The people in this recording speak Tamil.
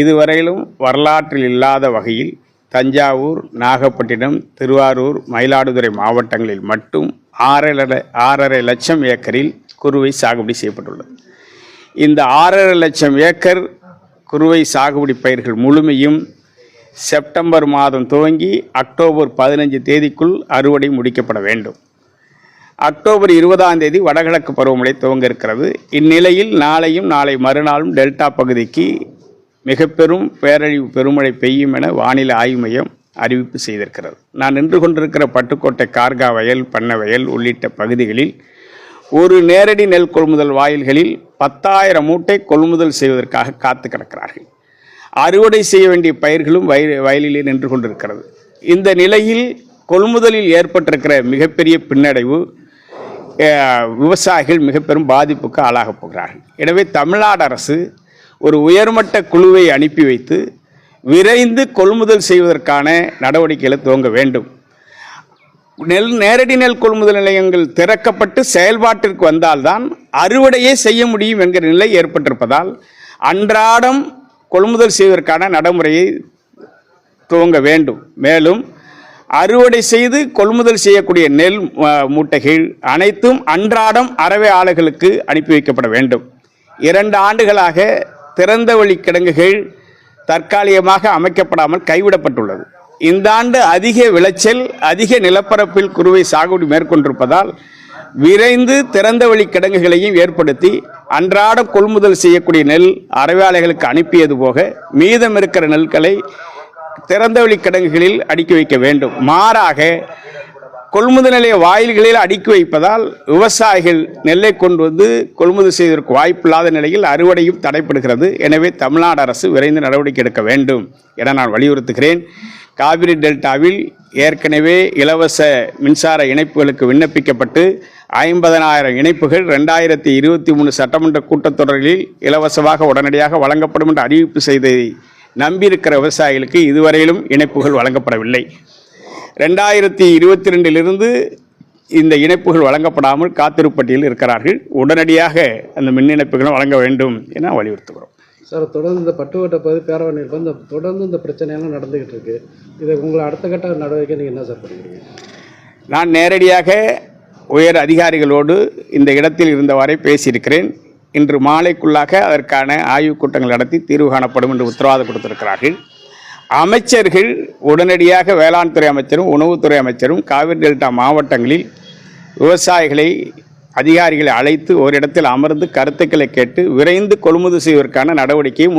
இதுவரையிலும் வரலாற்றில் இல்லாத வகையில் தஞ்சாவூர், நாகப்பட்டினம், திருவாரூர், மயிலாடுதுறை மாவட்டங்களில் மட்டும் 6.5 லட்சம் ஏக்கரில் குறுவை சாகுபடி செய்யப்பட்டுள்ளது. இந்த 6.5 லட்சம் ஏக்கர் குறுவை சாகுபடி பயிர்கள் முழுமையும் செப்டம்பர் மாதம் துவங்கி அக்டோபர் 15 தேதிக்குள் அறுவடை முடிக்கப்பட வேண்டும். அக்டோபர் 20ஆம் தேதி வடகிழக்கு பருவமழை துவங்க இருக்கிறது. இந்நிலையில் நாளையும் நாளை மறுநாளும் டெல்டா பகுதிக்கு மிக பெரும் பேரழிவு பெருமழை பெய்யும் என வானிலை ஆய்வு மையம் அறிவிப்பு செய்திருக்கிறது. நான் நின்று கொண்டிருக்கிற பட்டுக்கோட்டை கார்கா வயல், பண்ண வயல் உள்ளிட்ட பகுதிகளில் ஒரு நேரடி நெல் கொள்முதல் வாயில்களில் 10,000 மூட்டை கொள்முதல் செய்வதற்காக காத்து கிடக்கிறார்கள். அறுவடை செய்ய வேண்டிய பயிர்களும் வயலிலே நின்று கொண்டிருக்கிறது. இந்த நிலையில் கொள்முதலில் ஏற்பட்டிருக்கிற மிகப்பெரிய பின்னடைவு விவசாயிகள் மிக பெரும் பாதிப்புக்கு ஆளாகப் போகிறார்கள். எனவே தமிழ்நாடு அரசு ஒரு உயர்மட்ட குழுவை அனுப்பி வைத்து விரைந்து கொள்முதல் செய்வதற்கான நடவடிக்கைகளை துவங்க வேண்டும். நேரடி நெல் கொள்முதல் நிலையங்கள் திறக்கப்பட்டு செயல்பாட்டிற்கு வந்தால்தான் அறுவடையே செய்ய முடியும் என்கிற நிலை ஏற்பட்டிருப்பதால் அன்றாடம் கொள்முதல் செய்வதற்கான நடைமுறையை துவங்க வேண்டும். மேலும் அறுவடை செய்து கொள்முதல் செய்யக்கூடிய நெல் மூட்டைகள் அனைத்தும் அன்றாடம் அறவை ஆலைகளுக்கு அனுப்பி வைக்கப்பட வேண்டும். 2 ஆண்டுகளாக திறந்த வழி கிடங்குகள் தற்காலிகமாக அமைக்கப்படாமல் கைவிடப்பட்டுள்ளது. இந்த ஆண்டு அதிக விளைச்சல், அதிக நிலப்பரப்பில் குறுவை சாகுபடி மேற்கொண்டிருப்பதால் விரைந்து திறந்த வழி கிடங்குகளையும் ஏற்படுத்தி அன்றாடம் கொள்முதல் செய்யக்கூடிய நெல் அறவையாளைகளுக்கு அனுப்பியது போக மீதம் இருக்கிற நெல்களை திறந்தவெளி கிடங்குகளில் அடுக்கி வைக்க வேண்டும். மாறாக கொள்முதல் நிலைய வாயில்களில் அடுக்கி வைப்பதால் விவசாயிகள் நெல்லை கொண்டு வந்து கொள்முதல் செய்வதற்கு வாய்ப்பில்லாத நிலையில் அறுவடையும் தடைப்படுகிறது. எனவே தமிழ்நாடு அரசு விரைந்து நடவடிக்கை எடுக்க வேண்டும் என நான் வலியுறுத்துகிறேன். காவிரி டெல்டாவில் ஏற்கனவே இலவச மின்சார இணைப்புகளுக்கு விண்ணப்பிக்கப்பட்டு 50,000 இணைப்புகள் 2023 சட்டமன்ற கூட்டத்தொடரில் இலவசமாக உடனடியாக வழங்கப்படும் என்று அறிவிப்பு செய்ததை நம்பியிருக்கிற விவசாயிகளுக்கு இதுவரையிலும் இணைப்புகள் வழங்கப்படவில்லை. 2022 இந்த இணைப்புகள் வழங்கப்படாமல் காத்திருப்பட்டியில் இருக்கிறார்கள். உடனடியாக அந்த மின் இணைப்புகளும் வழங்க வேண்டும் என வலியுறுத்துகிறோம். சார், தொடர்ந்து இந்த பட்டுக்கோட்டை பகுதி பேரவை தொடர்ந்து இந்த பிரச்சனையெல்லாம் நடந்துகிட்டு இருக்கு. இதை உங்களை அடுத்த கட்ட நடவடிக்கை நீங்கள் என்ன சார் பண்ணுறீங்க? நான் நேரடியாக உயர் அதிகாரிகளோடு இந்த இடத்தில் இருந்தவரை பேசியிருக்கிறேன். இன்று மாலைக்குள்ளாக அதற்கான ஆய்வுக் கூட்டங்கள் நடத்தி தீர்வு காணப்படும் என்று உத்தரவாதம் கொடுத்திருக்கிறார்கள். அமைச்சர்கள் உடனடியாக வேளாண் துறை அமைச்சரும் உணவுத்துறை அமைச்சரும் காவிரி டெல்டா மாவட்டங்களில் விவசாயிகளை அதிகாரிகளை அழைத்து ஓரிடத்தில் அமர்ந்து கருத்துக்களை கேட்டு விரைந்து கொள்முதல் செய்வதற்கான நடவடிக்கையை